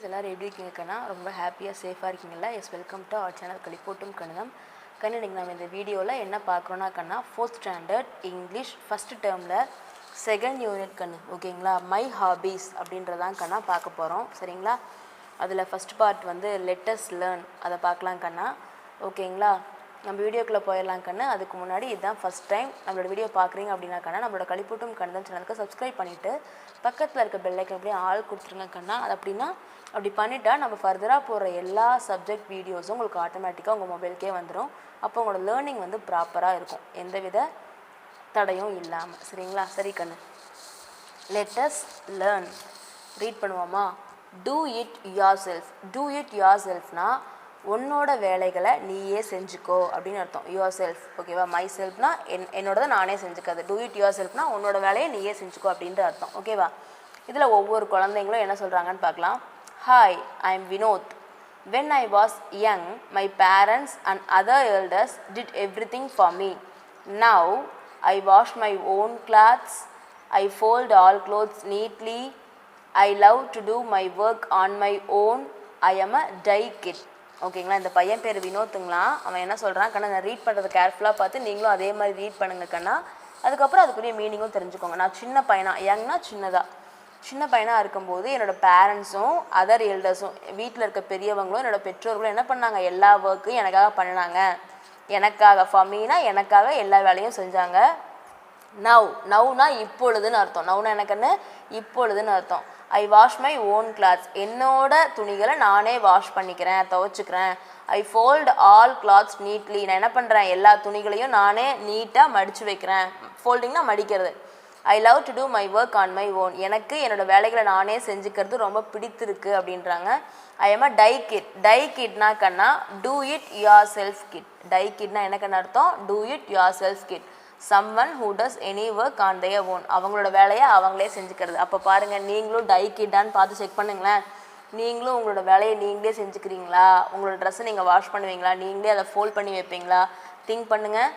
எல்லாரும் எப்படி இருக்கீங்கன்னா ரொம்ப ஹாப்பியாக சேஃபாக இருக்கீங்களா? Yes, welcome to our channel களிப்போட்டும் கணிதம். இன்னைக்கு நம்ம இந்த வீடியோவில் என்ன பார்க்குறோன்னா 4th ஸ்டாண்டர்ட் இங்கிலீஷ் ஃபஸ்ட் டேர்மில் செகண்ட் யூனிட் ஓகேங்களா, மை ஹாபீஸ் அப்படின்றதான் பார்க்க போகிறோம். சரிங்களா? அதில் ஃபஸ்ட் பார்ட் வந்து லெட்டஸ் லேர்ன், அதை பார்க்கலாம் ஓகேங்களா. நம்ம வீடியோக்குள்ளே போயிடலாம் அதுக்கு முன்னாடி இதுதான் ஃபஸ்ட் டைம் நம்மளோட வீடியோ பார்க்குறீங்க அப்படின்னா நம்மளோட களிப்போட்டும் கணிதம் சேனலுக்கு சப்ஸ்கிரைப் பண்ணிவிட்டு பக்கத்தில் இருக்க பெல்லைக்கன் அப்படியே ஆள் கொடுத்துருங்க அது அப்படின்னா அப்படி பண்ணிட்டா நம்ம ஃபர்தராக போடுற எல்லா சப்ஜெக்ட் வீடியோஸும் உங்களுக்கு ஆட்டோமேட்டிக்காக உங்கள் மொபைலுக்கே வந்துடும். அப்போ உங்களோட லேர்னிங் வந்து ப்ராப்பராக இருக்கும், எந்தவித தடையும் இல்லாமல். சரிங்களா? சரி லெட்டஸ் லேர்ன் ரீட் பண்ணுவோமா? Do it yourself. Do it your செல்ஃப்னா உன்னோட வேலைகளை நீயே செஞ்சுக்கோ அப்படின்னு அர்த்தம். யுவர் செல்ஃப், ஓகேவா? மை செல்ஃப்னா என்னோடதை நானே செஞ்சுக்காது. டூ இட் யுவர் செல்ஃப்னா உன்னோட வேலையை நீயே செஞ்சுக்கோ அப்படின்ற அர்த்தம். ஓகேவா? இதில் ஒவ்வொரு குழந்தைங்களும் என்ன சொல்கிறாங்கன்னு பார்க்கலாம். Hi, I am Vinod. When I was young my parents and other elders did everything for me. Now I wash my own clothes. I fold all clothes neatly. I love to do my work on my own. I am a die kid. ஓகேங்களா? இந்த பையன் பேர் வினோத்துங்களா. அவன் என்ன சொல்கிறான் நான் read பண்ணுறதை கேர்ஃபுல்லாக பார்த்து நீங்களும் அதே மாதிரி ரீட் பண்ணுங்க அதுக்கப்புறம் அதுக்குரிய மீனிங்கும் தெரிஞ்சுக்கோங்க. நான் சின்ன பையனா, யங்னா சின்ன பையனாக இருக்கும்போது என்னோடய பேரண்ட்ஸும் அதர் எல்டர்ஸும் வீட்டில் இருக்க பெரியவங்களும் என்னோடய பெற்றோர்களும் என்ன பண்ணாங்க, எல்லா ஒர்க்கையும் எனக்காக பண்ணினாங்க. எனக்காக, ஃபமீனா எனக்காக எல்லா வேலையும் செஞ்சாங்க. நவ்னா இப்பொழுதுன்னு அர்த்தம். நவ்னா எனக்குன்னு இப்பொழுதுன்னு அர்த்தம். I wash my own clothes. என்னோட துணிகளை நானே வாஷ் பண்ணிக்கிறேன், துவைச்சிக்கிறேன். I fold all clothes neatly. நான் என்ன பண்ணுறேன், எல்லா துணிகளையும் நானே நீட்டாக மடித்து வைக்கிறேன். ஃபோல்டிங்னா மடிக்கிறது. I love to do my work on my own. எனக்கு என்னோடய வேலைகளை நானே செஞ்சுக்கிறது ரொம்ப பிடித்திருக்கு அப்படின்றாங்க. I am a DIY kit. DIY கிட்னா do it yourself kit. DIY கிட்னா எனக்கு அர்த்தம், do it yourself kit. someone who does any work on their own. அவங்களோட வேலையை அவங்களே செஞ்சுக்கிறது. அப்போ பாருங்கள், நீங்களும் டை கிட்டான்னு பார்த்து செக் பண்ணுங்களேன். நீங்களும் உங்களோட வேலையை நீங்களே செஞ்சுக்கிறீங்களா? உங்களோட ட்ரெஸ்ஸை நீங்கள் வாஷ் பண்ணுவீங்களா? நீங்களே அதை ஃபோல்ட் பண்ணி வைப்பீங்களா? திங்க் பண்ணுங்கள்.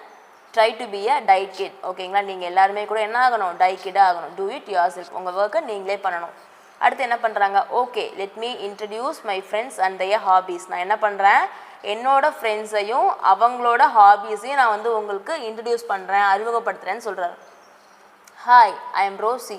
Try to be a DIY kid. ஓகேங்களா? நீங்கள் எல்லாருமே கூட என்ன ஆகணும், டை கிட்டாக ஆகணும். Do it yourself. உங்கள் ஒர்க்கை நீங்களே பண்ணணும். அடுத்து என்ன பண்ணுறாங்க, okay let me introduce my friends and their hobbies. நான் என்ன பண்ணுறேன், என்னோட ஃப்ரெண்ட்ஸையும் அவங்களோட ஹாபீஸையும் நான் வந்து உங்களுக்கு இன்ட்ரடியூஸ் பண்ணுறேன், அறிமுகப்படுத்துகிறேன்னு சொல்கிறாரு. Hi, I am Rosie.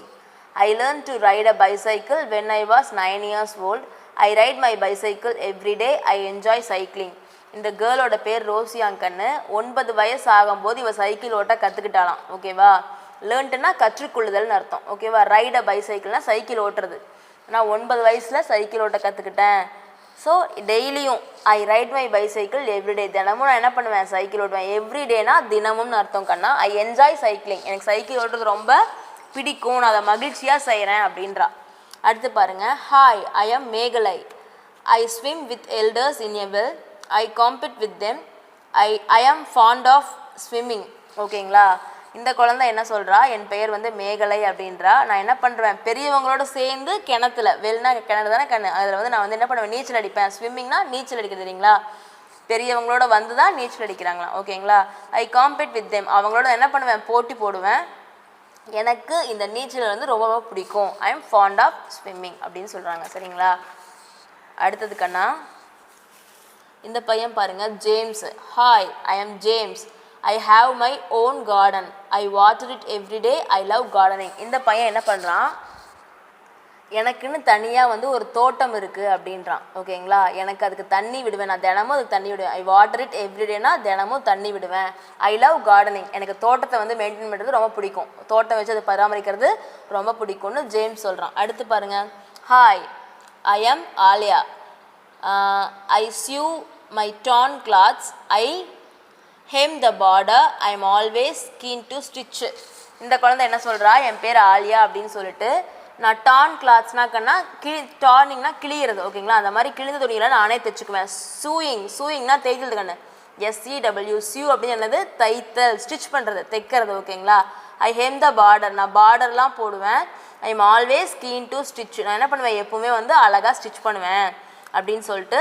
I learn to ride a bicycle when I was 9 years old. I ride my bicycle every day. I enjoy cycling. இந்த கேர்ளோட பேர் ரோசியாங்கன்னு. 9 வயசு ஆகும்போது இவ சைக்கிள் ஓட்ட கற்றுக்கிட்டாலாம். ஓகேவா? லேர்ன்ட்டுனா கற்றுக்கொள்ளுதல்னு அர்த்தம். ஓகேவா? ரைட் அ பைசைக்கிள்னா சைக்கிள் ஓட்டுறது. நான் 9 வயசில் சைக்கிள் ஓட்ட கற்றுக்கிட்டேன். ஸோ டெய்லியும் ஐ ரைட் மை பைசைக்கிள் எவ்ரிடே. தினமும் நான் என்ன பண்ணுவேன், சைக்கிள் ஓட்டுவேன். எவ்ரிடேனா தினமும்னு அர்த்தம் ஐ என்ஜாய் சைக்கிளிங். எனக்கு சைக்கிள் ஓட்டுறது ரொம்ப பிடிக்கும், நான் அதை மகிழ்ச்சியாக செய்கிறேன் அப்படின்றா. அடுத்து பாருங்கள். Hi, I am Megalai. I swim with elders in a well. I compete with them. I am fond of swimming. ஓகேங்களா? இந்த குழந்தை என்ன சொல்கிறா, என் பெயர் வந்து மேகலை அப்படின்றா. நான் என்ன பண்ணுறேன், பெரியவங்களோட சேர்ந்து கிணத்துல, வெல்னா கிணறு தானே அதில் வந்து நான் வந்து என்ன பண்ணுவேன், நீச்சல் அடிப்பேன். ஸ்விம்மிங்னா நீச்சல் அடிக்கிறது இல்லைங்களா? பெரியவங்களோட வந்து தான் நீச்சல் அடிக்கிறாங்களா. ஓகேங்களா? ஐ காம்பீட் வித் தெம். அவங்களோட என்ன பண்ணுவேன், போட்டி போடுவேன். எனக்கு இந்த நீச்சல் வந்து ரொம்ப ரொம்ப பிடிக்கும். I am fond of swimming அப்படின்னு சொல்கிறாங்க. சரிங்களா? அடுத்தது இந்த பையன் பாருங்கள், James. Hi, I am James. I have my own garden. I water it every day. I love gardening. இந்த பையன் என்ன பண்ணுறான், எனக்குன்னு தனியாக வந்து ஒரு தோட்டம் இருக்குது அப்படின்றான். ஓகேங்களா? எனக்கு அதுக்கு தண்ணி விடுவேன், நான் தினமும் அதுக்கு தண்ணி விடுவேன். ஐ வாட்டர் இட் எவ்ரிடேனா தினமும் தண்ணி விடுவேன். I love gardening. எனக்கு தோட்டத்தை வந்து மெயின்டைன் பண்ணுறது ரொம்ப பிடிக்கும், தோட்டம் வச்சு அதை பராமரிக்கிறது ரொம்ப பிடிக்கும்னு ஜேம்ஸ் சொல்கிறான். அடுத்து பாருங்கள். Hi, I am Aliya. I sew my torn clothes. I hem the border. I am always keen to stitch. இந்த குழந்தை என்ன சொல்கிறா, என் பேர் ஆலியா அப்படின்னு சொல்லிட்டு நான் டான் கிளாத்ஸ்னாக்கன்னா டார்னிங்னா கிளியிறது. ஓகேங்களா? அந்த மாதிரி கிழிந்த துணிகளை நானே தைச்சுக்குவேன். சூயிங்னா தேய்க்கிறது SEW. சியூ அப்படின்னு என்னது, தைத்தல், ஸ்டிச் பண்ணுறது, தைக்கிறது. ஓகேங்களா? I hem the border. நான் பார்டர்லாம் போடுவேன். I am always keen to stitch. நான் என்ன பண்ணுவேன், எப்போவுமே வந்து அழகாக ஸ்டிச் பண்ணுவேன் அப்படின்னு சொல்லிட்டு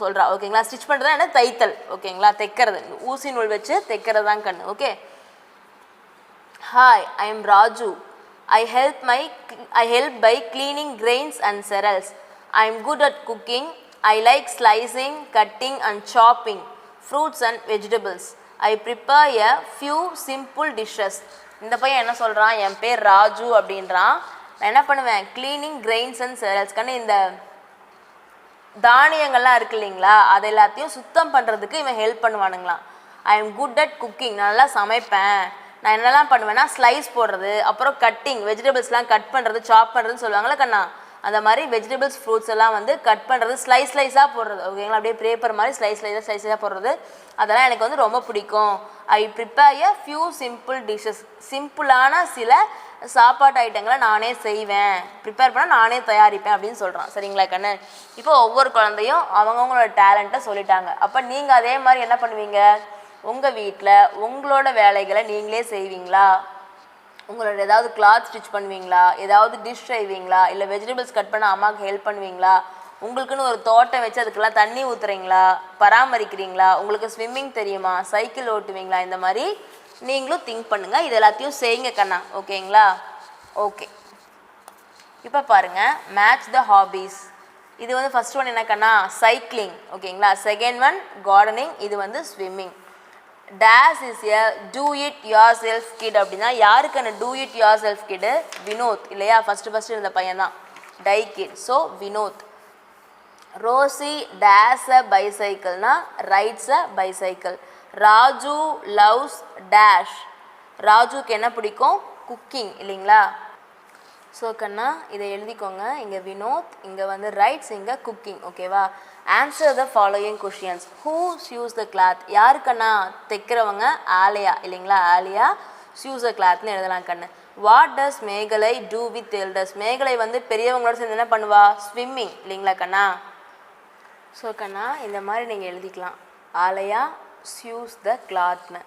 சொல்கிறா. ஓகேங்களா? ஸ்டிச் பண்ணுறது என்ன, தைத்தல். ஓகேங்களா? தைக்கிறது, ஊசி நூல் வச்சு தைக்கிறது தான் okay. Hi, I M Raju. I help by cleaning grains and cereals. I am good at cooking. I like slicing, cutting and chopping fruits and vegetables. I prepare a few simple dishes. இந்த பையன் என்ன சொல்றான், என் பேர் ராஜு அப்படின்றான். நான் என்ன பண்ணுவேன், cleaning grains and cereals. கண்ணு இந்த தானியங்கள்லாம் இருக்கு இல்லைங்களா, அது எல்லாத்தையும் சுத்தம் பண்ணுறதுக்கு இவன் ஹெல்ப் பண்ணுவானுங்களாம். I am good at cooking, நல்லா சமைப்பேன். நான் என்னெல்லாம் பண்ணுவேன்னா ஸ்லைஸ் போடுறது, அப்புறம் கட்டிங், வெஜிடபிள்ஸ்லாம் கட் பண்ணுறது, சாப் பண்ணுறதுன்னு சொல்லுவாங்களே கண்ணா, அந்த மாதிரி வெஜிடபிள்ஸ் ஃப்ரூட்ஸ் எல்லாம் வந்து கட் பண்ணுறது, ஸ்லைஸாக போடுறது, ஓகேங்களா, அப்படியே பேப்பர் மாதிரி ஸ்லைஸாக போடுறது, அதெல்லாம் எனக்கு வந்து ரொம்ப பிடிக்கும். ஐ prepare a few simple dishes, சிம்பிளான சில சாப்பாட்டு ஐட்டங்களை நானே செய்வேன், ப்ரிப்பேர் பண்ணால் நானே தயாரிப்பேன் அப்படின்னு சொல்கிறான். சரிங்களா கண்ணு? இப்போ ஒவ்வொரு குழந்தையும் அவங்கவுங்களோட டேலண்ட்டை சொல்லிட்டாங்க. அப்போ நீங்கள் அதே மாதிரி என்ன பண்ணுவீங்க, உங்கள் வீட்டில் உங்களோட வேலைகளை நீங்களே செய்வீங்களா? உங்களோட ஏதாவது கிளாத் ஸ்டிச் பண்ணுவீங்களா, ஏதாவது டிஷ் செய்வீங்களா, இல்லை வெஜிடபிள்ஸ் கட் பண்ண அம்மாவுக்கு ஹெல்ப் பண்ணுவீங்களா, உங்களுக்குன்னு ஒரு தோட்டம் வச்சு அதுக்கெல்லாம் தண்ணி ஊற்றுறீங்களா, பராமரிக்கிறீங்களா, உங்களுக்கு ஸ்விம்மிங் தெரியுமா, சைக்கிள் ஓட்டுவீங்களா, இந்த மாதிரி நீங்களும் திங்க் பண்ணுங்கள். இது எல்லாத்தையும் செய்யுங்க கண்ணா, ஓகேங்களா? ஓகே, இப்போ பாருங்கள், மேட்ச் த ஹாபீஸ். இது வந்து ஃபஸ்ட் ஒன் என்ன கண்ணா, சைக்கிளிங், ஓகேங்களா. செகண்ட் ஒன் கார்டனிங், இது வந்து swimming. This is a do it yourself kid அப்படின்னா யாருக்கான டூ இட் யோர் செல்ஃப் கிடு, வினோத் இல்லையா, ஃபஸ்ட்டு இருந்த பையன் தான் DIY kit, so Vinod. Rosie dash a பைசைக்கிள்னா rides a bicycle. Raju loves dash, ராஜுக்கு என்ன பிடிக்கும், குக்கிங் இல்லைங்களா. ஸோ கண்ணா இதை எழுதிக்கோங்க, இங்கே வினோத், இங்கே வந்து ரைட்ஸ், இங்கே குக்கிங், ஓகேவா. Answer the following questions. Who sews the cloth, யாருக்கண்ணா, தைக்கிறவங்க ஆலியா இல்லைங்களா, ஆலியா ஷூஸ் த கிளாத்னு எழுதலாம் கண்ணு. What does Megalai do with elders, மேகலை வந்து பெரியவங்களோட சேர்ந்து என்ன பண்ணுவா, ஸ்விம்மிங் இல்லைங்களா கண்ணா. ஸோ கண்ணா இந்த மாதிரி நீங்கள் எழுதிக்கலாம், ஆலயா shoes the கிளாத்னு.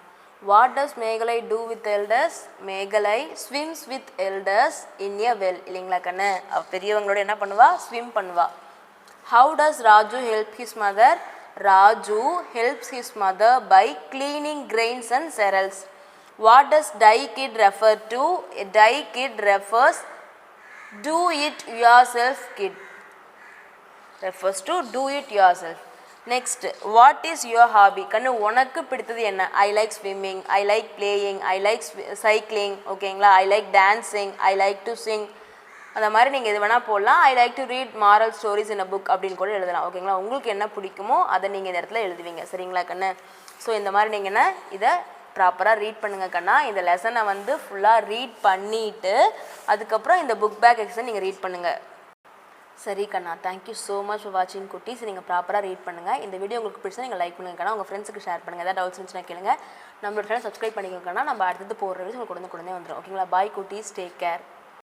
What does Megalai do with elders, Megalai swims with elders in a well இல்லைங்களா கண்ணு, பெரியவங்களோட என்ன பண்ணுவா, ஸ்விம் பண்ணுவா. How does Raju help his mother, Raju helps his mother by cleaning grains and cereals. What does DIY kid refer to, DIY kid refers do it yourself kid, refers to do it yourself. Next, what is your hobby, கண்ணு உனக்கு பிடித்தது என்ன. I like swimming, I like playing, I like cycling, ஓகேங்களா, I like dancing, I like to sing. அந்த மாதிரி நீங்கள் எது வேணால் போடலாம். I like to read moral stories in a book அப்படின்னு கூட எழுதலாம், ஓகேங்களா. உங்களுக்கு என்ன பிடிக்குமோ அதை நீங்கள் இந்த இடத்துல எழுதுவீங்க, சரிங்களா கண்ணு. ஸோ இந்த மாதிரி நீங்கள் என்ன இதை ப்ராப்பராக ரீட் பண்ணுங்கள் கண்ணா. இந்த லெசனை வந்து ஃபுல்லாக ரீட் பண்ணிவிட்டு அதுக்கப்புறம் இந்த புக் பேக் எக்ஸை நீங்கள் ரீட் பண்ணுங்கள். சரி கண்ணா, தேங்க்யூ ஸோ மச் ஃபார் வாட்சிங் குட்டீஸ். நீங்கள் ப்ராப்பராக ரீட் பண்ணுங்கள். இந்த வீடியோ உங்களுக்கு பிடிச்சா நீங்கள் லைக் பண்ணுங்க கண்ணா, உங்கள் ஃப்ரெண்ட்ஸுக்கு ஷேர் பண்ணுங்கள். ஏதாவது டவுட்ஸ் இருந்துச்சுன்னா கேளுங்க. நம்மளோட சேனல் சப்ஸ்கிரைப் பண்ணிக்கோங்க கண்ணா. நம்ம அடுத்தது போடுற வீடியோ உங்களுக்கு உடனே வந்துடும், ஓகேங்களா. பாய் குட்டீஸ், டேக் கேர்.